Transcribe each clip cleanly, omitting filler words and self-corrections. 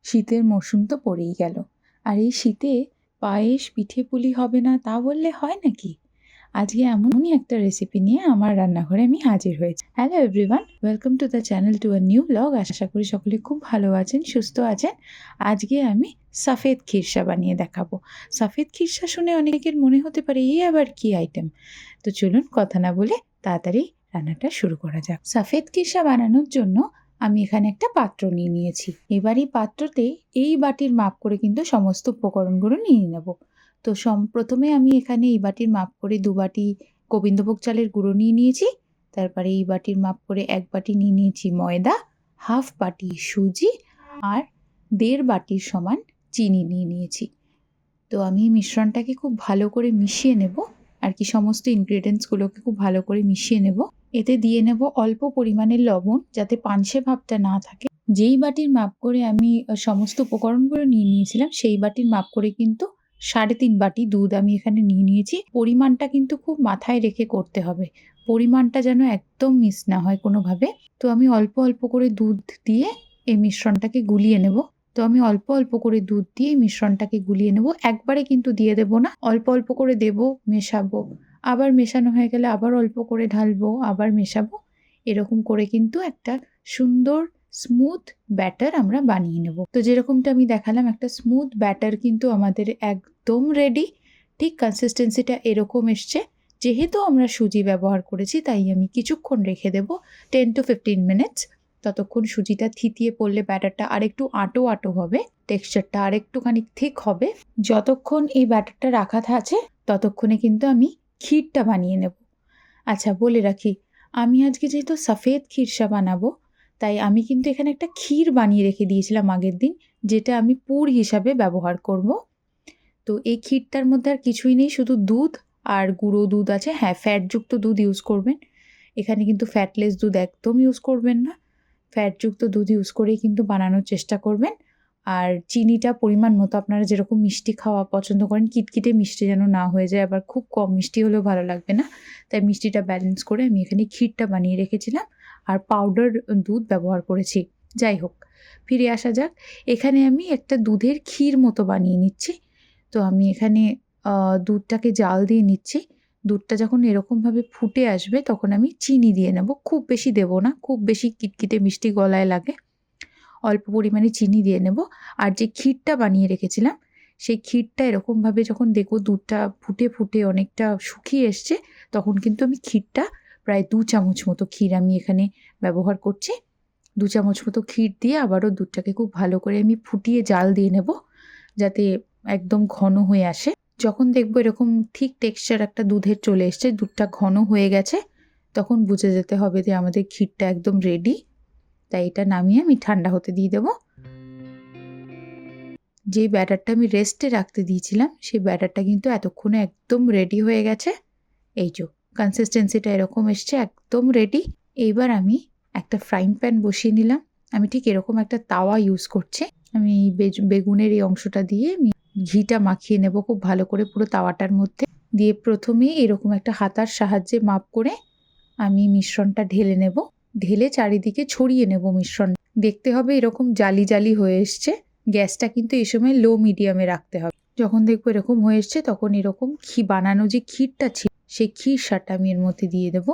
শীতের মরশুম তো পড়েই গেল, আর এই শীতে পায়েস পিঠে পুলি হবে না তা বললে হয় নাকি। আজকে এমনই একটা রেসিপি নিয়ে আমার রান্নাঘরে আমি হাজির হয়েছি। Hello everyone, welcome to the channel to a new blog. আশা করি সকলে খুব ভালো আছেন, সুস্থ আছেন। আজকে আমি সফেদ খিরসা বানিয়ে দেখাবো। সফেদ খিরসা শুনে অনেকের মনে হতে পারে এই আবার কি আইটেম। তো চলুন কথা না বলে তাড়াতাড়ি রান্নাটা শুরু করা যাক। সফেদ খিরসা বানানোর জন্য আমি এখানে একটা পাত্র নিয়ে নিয়েছি। এবার এই পাত্রতে এই বাটির মাপ করে কিন্তু সমস্ত উপকরণগুলো নিয়ে নেব। তো প্রথমে আমি এখানে এই বাটির মাপ করে 2 বাটি গোবিন্দভোগ চালের গুঁড়ো নিয়ে নিয়েছি। তারপরে এই বাটির মাপ করে 1 বাটি নিয়ে নিয়েছি ময়দা, হাফ বাটি সুজি আর 1.5 বাটির সমান চিনি নিয়ে নিয়েছি। তো আমি মিশ্রণটাকে খুব ভালো করে মিশিয়ে নেব, আর কি সমস্ত ইনগ্রেডিয়েন্টসগুলোকে খুব ভালো করে মিশিয়ে নেব। এতে দিয়ে নেব অল্প পরিমাণের লবণ, যাতে পানসে ভাবটা না থাকে। যেই বাটির মাপ করে আমি সমস্ত উপকরণগুলো নিয়ে নিয়েছিলাম, সেই বাটির মাপ করে কিন্তু 3.5 বাটি দুধ আমি এখানে নিয়ে নিয়েছি। পরিমাণটা কিন্তু খুব মাথায় রেখে করতে হবে, পরিমাণটা যেন একদম মিস না হয় কোনোভাবে। তো আমি অল্প অল্প করে দুধ দিয়ে এই মিশ্রণটাকে গুলিয়ে নেব। তো আমি অল্প অল্প করে দুধ দিয়ে মিশ্রণটাকে গুলিয়ে নেব, একবারে কিন্তু দিয়ে দেব না, অল্প অল্প করে দেব, মেশাবো, আবার মেশানো হয়ে গেলে আবার অল্প করে ঢালবো, আবার মেশাবো। এরকম করে কিন্তু একটা সুন্দর স্মুথ ব্যাটার আমরা বানিয়ে নেব। তো যেরকমটা আমি দেখালাম, একটা স্মুথ ব্যাটার কিন্তু আমাদের একদম রেডি। ঠিক কনসিস্টেন্সিটা এরকম এসছে। যেহেতু আমরা সুজি ব্যবহার করেছি, তাই আমি কিছুক্ষণ রেখে দেব, 10 to 15 মিনিটস। ততক্ষণ সুজিটা থিতিয়ে পড়লে ব্যাটারটা আরেকটু আটো আটো হবে, টেক্সচারটা আরেকটুখানি ঠিক হবে। যতক্ষণ এই ব্যাটারটা রাখা আছে ততক্ষণে কিন্তু আমি ক্ষীরটা বানিয়ে নেব। আচ্ছা, বলে রাখি, আমি আজকে যেহেতু সফেদ খিরসা বানাবো, তাই আমি কিন্তু এখানে একটা ক্ষীর বানিয়ে রেখে দিয়েছিলাম আগের দিন, যেটা আমি পুর হিসাবে ব্যবহার করব। তো এই ক্ষীরটার মধ্যে আর কিছুই নেই, শুধু দুধ আর গুঁড়ো দুধ আছে। হ্যাঁ, ফ্যাটযুক্ত দুধ ইউজ করবেন এখানে, কিন্তু ফ্যাটলেস দুধ একদম ইউজ করবেন না। ফ্যাটযুক্ত দুধ ইউজ করেই কিন্তু বানানোর চেষ্টা করবেন। আর চিনিটা পরিমাণ মতো, আপনারা যেরকম মিষ্টি খাওয়া পছন্দ করেন, কিটকিটে মিষ্টি যেন না হয়ে যায়, আবার খুব কম মিষ্টি হলেও ভালো লাগবে না। তাই মিষ্টিটা ব্যালেন্স করে আমি এখানে ক্ষীরটা বানিয়ে রেখেছিলাম, আর পাউডার দুধ ব্যবহার করেছি। যাই হোক, ফিরে আসা যাক। এখানে আমি একটা দুধের ক্ষীর মতো বানিয়ে নিচ্ছি। তো আমি এখানে দুধটাকে জাল দিয়ে নিচ্ছি। দুধটা যখন এরকমভাবে ফুটে আসবে, তখন আমি চিনি দিয়ে নেব। খুব বেশি দেব না, খুব বেশি কিটকিটে মিষ্টি গলায় লাগে। অল্প পরিমাণে চিনি দিয়ে নেব। আর যে ক্ষীরটা বানিয়ে রেখেছিলাম, সেই ক্ষীরটা এরকমভাবে যখন দেখব দুধটা ফুটে ফুটে অনেকটা শুকিয়ে এসছে, তখন কিন্তু আমি ক্ষীরটা প্রায় 2 চামচ মতো ক্ষীর আমি এখানে ব্যবহার করছি। 2 চামচ মতো ক্ষীর দিয়ে আবারও দুধটাকে খুব ভালো করে আমি ফুটিয়ে জাল দিয়ে নেব, যাতে একদম ঘন হয়ে আসে। যখন দেখবো এরকম ঠিক টেক্সচার একটা দুধের চলে এসছে, দুধটা ঘন হয়ে গেছে, তখন বুঝে যেতে হবে যে আমাদের ক্ষীরটা একদম রেডি। তাই এটা নামিয়ে আমি ঠান্ডা হতে দিয়ে দেবো। যে ব্যাটারটা আমি রেস্টে রাখতে দিয়েছিলাম, সেই ব্যাটারটা কিন্তু এতক্ষণে একদম রেডি হয়ে গেছে। এই যে কনসিস্টেন্সিটা এরকম এসছে, একদম রেডি। এইবার আমি একটা ফ্রাইং প্যান বসিয়ে নিলাম। আমি ঠিক এরকম একটা তাওয়া ইউজ করছি। আমি বেগুনের এই অংশটা দিয়ে আমি ঘিটা মাখিয়ে নেব খুব ভালো করে পুরো তাওয়াটার মধ্যে দিয়ে। প্রথমে এরকম একটা হাতার সাহায্যে মাপ করে আমি মিশ্রণটা ঢেলে নেব। ঢেলে চারিদিকে ছড়িয়ে নেব মিশ্রণ। দেখতে হবে এরকম জালি জালি হয়ে এসছে। গ্যাসটা কিন্তু এই সময় লো মিডিয়ামে রাখতে হবে। যখন দেখবো এরকম হয়ে এসছে, তখন এরকম বানানো যে ক্ষীরটা ছিল, সেই ক্ষীরসাটা আমি এর মধ্যে দিয়ে দেব।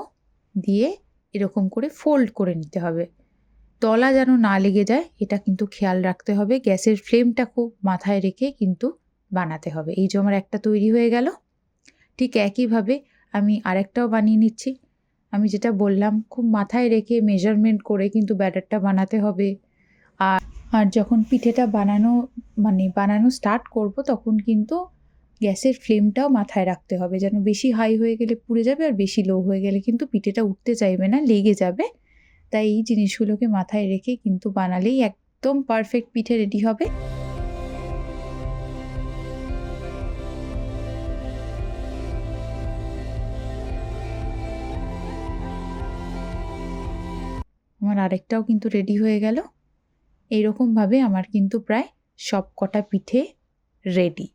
দিয়ে এরকম করে ফোল্ড করে নিতে হবে। তলা যেন না লেগে যায়, এটা কিন্তু খেয়াল রাখতে হবে। গ্যাসের ফ্লেমটা খুব মাথায় রেখে কিন্তু বানাতে হবে। এই যে আমার একটা তৈরি হয়ে গেল। ঠিক একইভাবে আমি আরেকটাও বানিয়ে নিচ্ছি। আমি যেটা বললাম, খুব মাথায় রেখে মেজারমেন্ট করে কিন্তু ব্যাটারটা বানাতে হবে। আর যখন পিঠেটা বানানো স্টার্ট করব, তখন কিন্তু গ্যাসের ফ্লেমটাও মাথায় রাখতে হবে, যেন বেশি হাই হয়ে গেলে পুড়ে যাবে, আর বেশি লো হয়ে গেলে কিন্তু পিঠেটা উঠতে চাইবে না, লেগে যাবে। তাই এই জিনিসগুলোকে মাথায় রেখে কিন্তু বানালেই একদম পারফেক্ট পিঠে রেডি হবে। আমার আরেকটাও কিন্তু রেডি হয়ে গেল। এইরকমভাবে আমার কিন্তু প্রায় সব কটা পিঠে রেডি।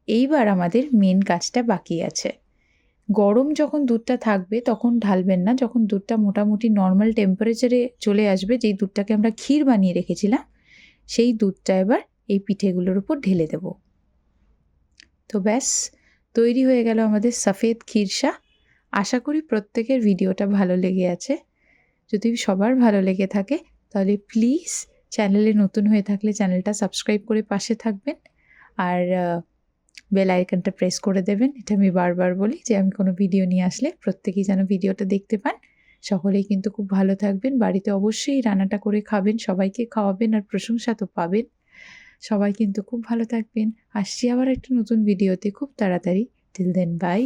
এইবার আমাদের মেন কাজটা বাকি আছে। গরম যখন দুধটা থাকবে তখন ঢালবেন না, যখন দুধটা মোটামুটি নর্মাল টেম্পারেচারে চলে আসবে, যেই দুধটাকে আমরা ক্ষীর বানিয়ে রেখেছিলাম, সেই দুধটা এবার এই পিঠেগুলোর উপর ঢেলে দেব। তো ব্যাস তৈরি হয়ে গেল আমাদের সফেদ ক্ষীরসা। আশা করি প্রত্যেকের ভিডিওটা ভালো লেগে আছে। যদি সবার ভালো লেগে থাকে তাহলে প্লিজ চ্যানেলে নতুন হয়ে থাকলে চ্যানেলটা সাবস্ক্রাইব করে পাশে থাকবেন, আর বেল আইকনটা প্রেস করে দেবেন। এটা আমি বারবার বলি যে আমি কোনো ভিডিও নিয়ে আসলে প্রত্যেকেই যেন ভিডিওটা দেখতে পান। সকলেই কিন্তু খুব ভালো থাকবেন, বাড়িতে অবশ্যই রান্নাটা করে খাবেন, সবাইকে খাওয়াবেন আর প্রশংসা তো পাবেন। সবাই কিন্তু খুব ভালো থাকবেন। আসছি আবার একটা নতুন ভিডিওতে খুব তাড়াতাড়ি। Till then by.